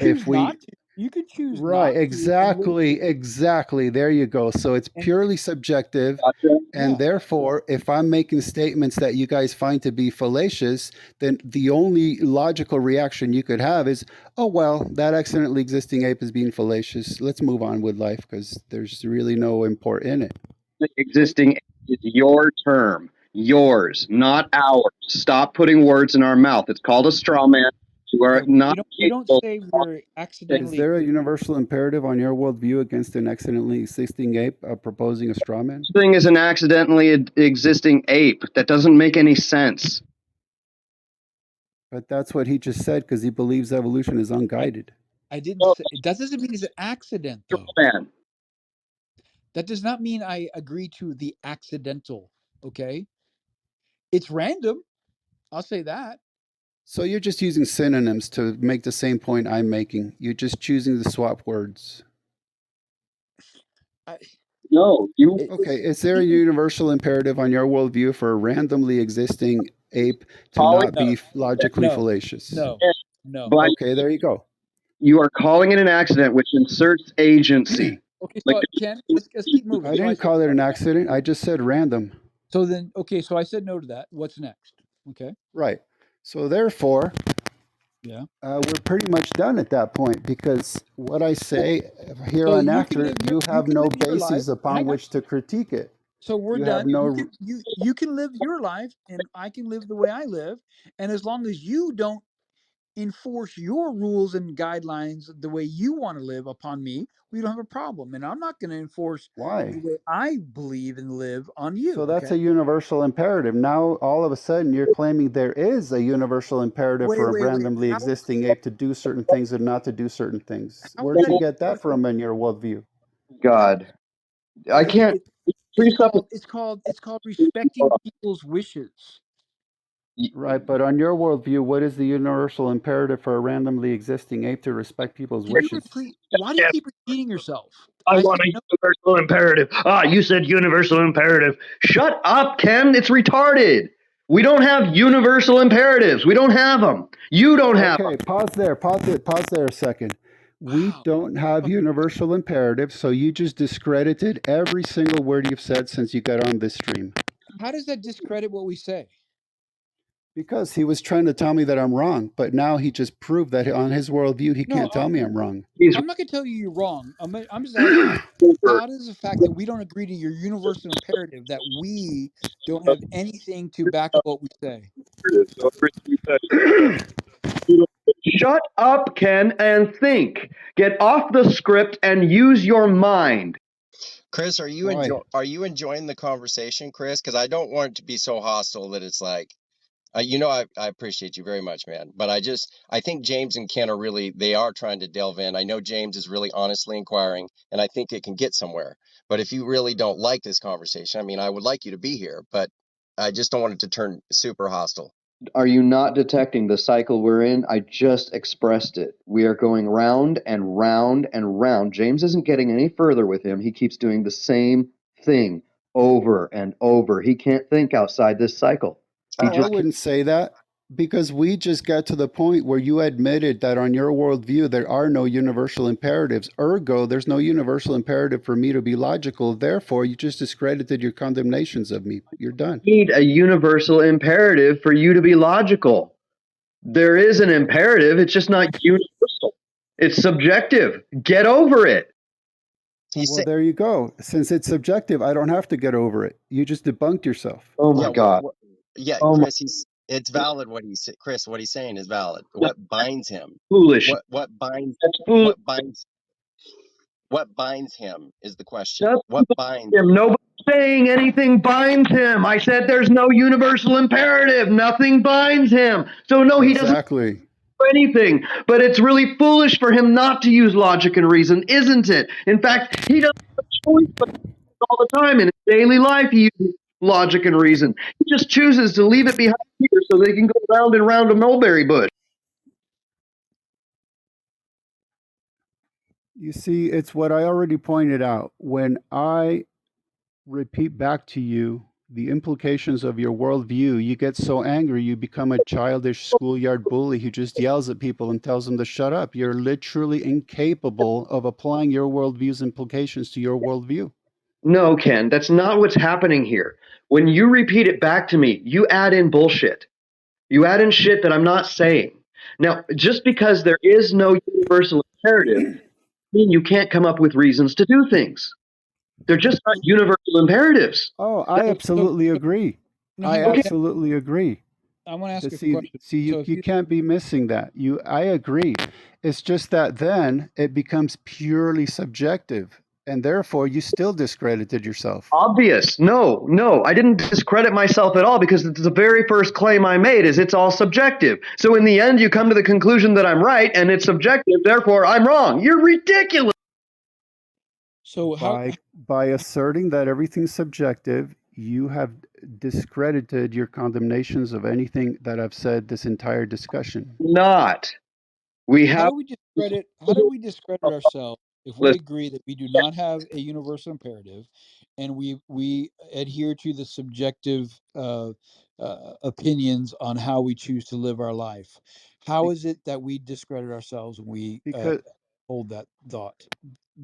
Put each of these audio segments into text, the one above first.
if choose we not to. You can choose Right, not to and live. exactly. There you go. So it's And purely subjective, Gotcha. and yeah, therefore, if I'm making statements that you guys find to be fallacious, then the only logical reaction you could have is, oh, well, that accidentally existing ape is being fallacious. Let's move on with life because there's really no import in it. Existing is your term, yours, not ours. Stop putting words in our mouth. It's called a straw man. You are no, not you don't capable say of we're Is accidentally. there a universal imperative on your worldview against an accidentally existing ape proposing a straw man? thing as an accidentally existing ape. That doesn't make any sense. But that's what he just said because he believes evolution is I unguided. I didn't Oh, say that doesn't mean it's an accident straw though. man. That does not mean I agree to the accidental. Okay, it's random. I'll say that. So you're just using synonyms to make the same point I'm making. You're just choosing to swap words. I, No, you. it, Okay, is there a universal imperative on your worldview for a randomly existing ape to Calling not no, be logically no, fallacious? no, it no. by Okay, there you go. you are calling it an accident, which inserts agency. Okay, Like so Ken, let's keep moving. I So I didn't said call it no an to that. accident. I just said random. So then, okay, so I said no to that. What's next? Okay, Right. So therefore, yeah. we're pretty much done at that point because what I say here So on after, you you have can no live your life. basis upon Hang on. which to critique it. So we're You have done. no You can live your life, and I can live the way I live. And as long as you don't enforce your rules and guidelines the way you want to live upon me, we don't have a problem. And I'm not going to enforce the why. way I believe and live on you. So that's Okay. a universal imperative. Now, all of a sudden, you're claiming there is a universal imperative for a Wait. randomly existing ape to do certain things and not to do certain things. How is Where'd that you get that universal? from in your worldview? How God, I can't. it, Presuppose. it's called respecting people's wishes. Right, but on your worldview, what is the universal imperative for a randomly existing ape to respect people's Can you wishes? repeat? Why do you keep repeating yourself? I I want said a no. universal imperative. Ah, you said universal imperative. Shut up, Ken. It's retarded. We don't have universal imperatives. We don't have them. You don't have them. Okay, pause there. Pause there a second. We Wow. don't have universal imperatives, so you just discredited every single word you've said since you got on this stream. How does that discredit what we say? Because he was trying to tell me that I'm wrong, but now he just proved that on his worldview, he No, can't tell me I'm wrong. He's I'm not going to tell you you're wrong. I'm just asking you, over. how does the fact that we don't agree to your universal imperative, that we don't have anything to back up what we say? Shut up, Ken, and think. Get off the script and use your mind. Chris, Why? are you enjoying the conversation, Chris? Because I don't want it to be so hostile that it's like, I appreciate you very much, man. But I think James and Ken they are trying to delve in. I know James is really honestly inquiring, and I think it can get somewhere. But if you really don't like this conversation, I mean, I would like you to be here, but I just don't want it to turn super hostile. Are you not detecting the cycle we're in? I just expressed it. We are going round and round and round. James isn't getting any further with him. He keeps doing the same thing over and over. He can't think outside this cycle. He Oh, I just can't. wouldn't say that because we just got to the point where you admitted that on your worldview, there are no universal imperatives. Ergo, there's no universal imperative for me to be logical. Therefore, you just discredited your condemnations of me. You're done. Need a universal imperative for you to be logical. There is an imperative, it's just not universal. It's subjective. Get over it. He's Well, saying, there you go. Since it's subjective, I don't have to get over it. You just debunked yourself. Oh yeah, my God. yeah, Oh my, Chris, it's valid Chris, what he's saying is valid. that's What binds him? foolish. What binds? That's foolish. What binds? What binds him is the question. Doesn't What bind binds? him. Nobody's saying anything binds him. I said there's no universal imperative. Nothing binds him. So no, he doesn't Exactly. do anything. But it's really foolish for him not to use logic and reason, isn't it? In fact, he doesn't have a choice but all the time in his daily life. He uses logic and reason. He just chooses to leave it behind here so they can go round and round a mulberry bush. You see, it's what I already pointed out. When I repeat back to you the implications of your worldview, you get so angry, you become a childish schoolyard bully who just yells at people and tells them to shut up. You're literally incapable of applying your worldview's implications to your worldview. No, Ken, that's not what's happening here. When you repeat it back to me, you add in bullshit. You add in shit that I'm not saying. Now, just because there is no universal imperative, mean you can't come up with reasons to do things. They're just not universal imperatives. Oh, I absolutely agree. I Okay. absolutely agree. I want to ask a See, question. you, you can't be missing that. I agree. It's just that then it becomes purely subjective, and therefore you still discredited yourself. Obvious. No, I didn't discredit myself at all, because it's the very first claim I made is it's all subjective. So in the end, you come to the conclusion that I'm right and it's subjective, therefore I'm wrong. You're ridiculous. So by asserting that everything's subjective, you have discredited your condemnations of anything that I've said this entire discussion. Not. We how have. do we discredit ourselves if we agree that we do not have a universal imperative, and we adhere to the subjective opinions on how we choose to live our life? How is it that we discredit ourselves when we hold that thought?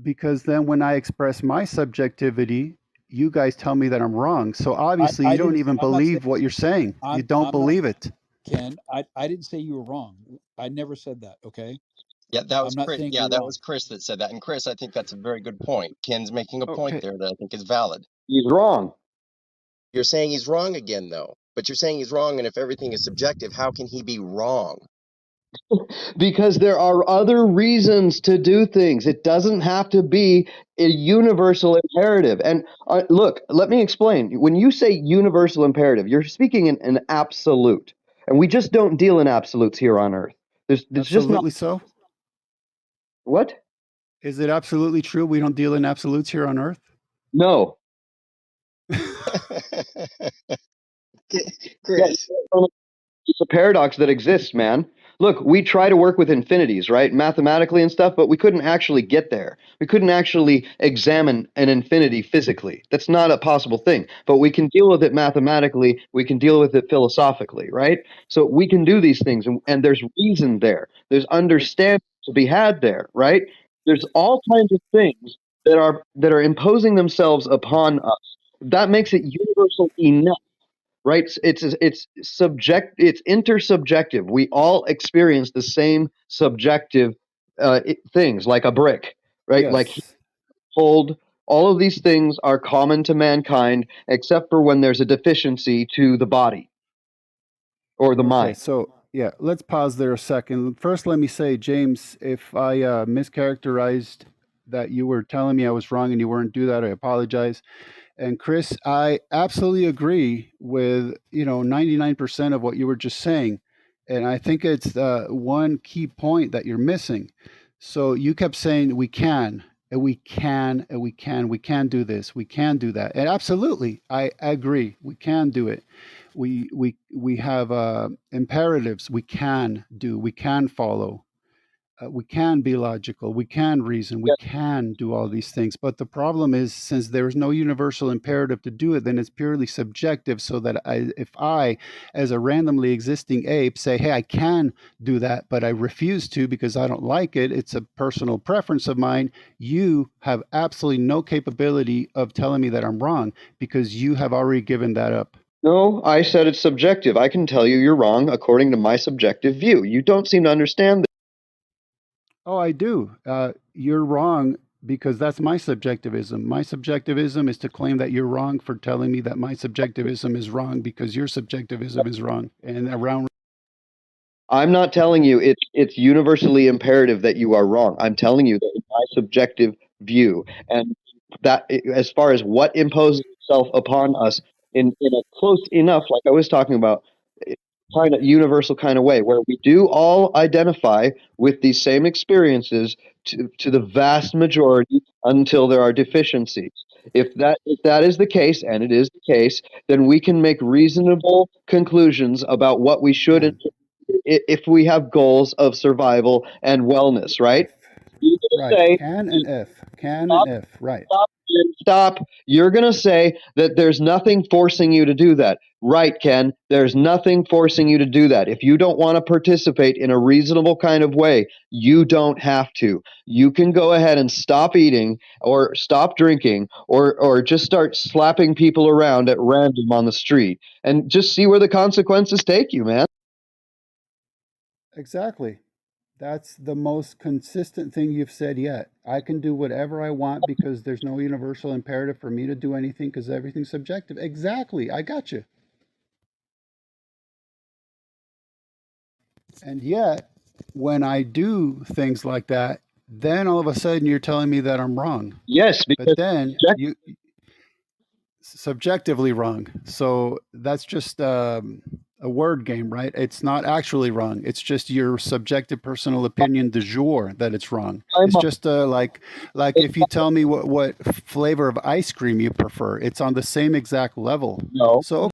Because then when I express my subjectivity, you guys tell me that I'm wrong. So obviously you don't even believe what you're saying. You don't believe it. Ken, I didn't say you were wrong. I never said that, okay? Yeah, that was I'm not Chris. saying Yeah, you're that wrong. was Chris that said that. And Chris, I think that's a very good point. Ken's making a point there that I think is valid. He's wrong. You're saying he's wrong again, though. But you're saying he's wrong, and if everything is subjective, how can he be wrong? Because there are other reasons to do things. It doesn't have to be a universal imperative. And look, let me explain. When you say universal imperative, you're speaking in an absolute. And we just don't deal in absolutes here on Earth. There's just not. Absolutely so. What? Is it absolutely true we don't deal in absolutes here on Earth? No. Chris. It's a paradox that exists, man. Look, we try to work with infinities, right? Mathematically and stuff, but we couldn't actually get there. We couldn't actually examine an infinity physically. That's not a possible thing. But we can deal with it mathematically. We can deal with it philosophically, right? So we can do these things, and there's reason there. There's understanding to be had there, right? There's all kinds of things that are imposing themselves upon us. That makes it universal enough. Right? It's intersubjective. We all experience the same subjective things, like a brick, right? Yes. Like hold. All of these things are common to mankind, except for when there's a deficiency to the body or the mind. So yeah, let's pause there a second. First, let me say, James, if I mischaracterized that you were telling me I was wrong and you weren't do that, I apologize. And Chris, I absolutely agree with 99% of what you were just saying, and I think it's one key point that you're missing. So you kept saying we can, and we can, and we can do this, we can do that, and absolutely, I agree, we can do it. We have imperatives we can do, we can follow. We can be logical, we can reason, we can do all these things. But the problem is, since there's no universal imperative to do it, then it's purely subjective. So that if I, as a randomly existing ape, say, hey, I can do that, but I refuse to because I don't like it, it's a personal preference of mine, you have absolutely no capability of telling me that I'm wrong because you have already given that up. No, I said it's subjective. I can tell you you're wrong according to my subjective view. You don't seem to understand this. Oh, I do. You're wrong because that's my subjectivism. My subjectivism is to claim that you're wrong for telling me that my subjectivism is wrong because your subjectivism is wrong. And around. I'm not telling you it's universally imperative that you are wrong. I'm telling you that it's my subjective view, and that as far as what imposes itself upon us in a close enough, like I was talking about, kind of universal kind of way, where we do all identify with these same experiences to the vast majority until there are deficiencies. If that is the case, and it is the case, then we can make reasonable conclusions about what we should and if we have goals of survival and wellness, right? Right. Can and if. Can and if. Right. stop. You're going to say that there's nothing forcing you to do that. Right, Ken. There's nothing forcing you to do that. If you don't want to participate in a reasonable kind of way, you don't have to. You can go ahead and stop eating or stop drinking or just start slapping people around at random on the street and just see where the consequences take you, man. Exactly. That's the most consistent thing you've said yet. I can do whatever I want because there's no universal imperative for me to do anything because everything's subjective. Exactly. I got you. And yet, when I do things like that, then all of a sudden you're telling me that I'm wrong. Yes, because But then you subjectively wrong. So that's just a word game, right? It's not actually wrong. It's just your subjective personal opinion du jour that it's wrong. It's just like if you tell me what flavor of ice cream you prefer, it's on the same exact level. no. So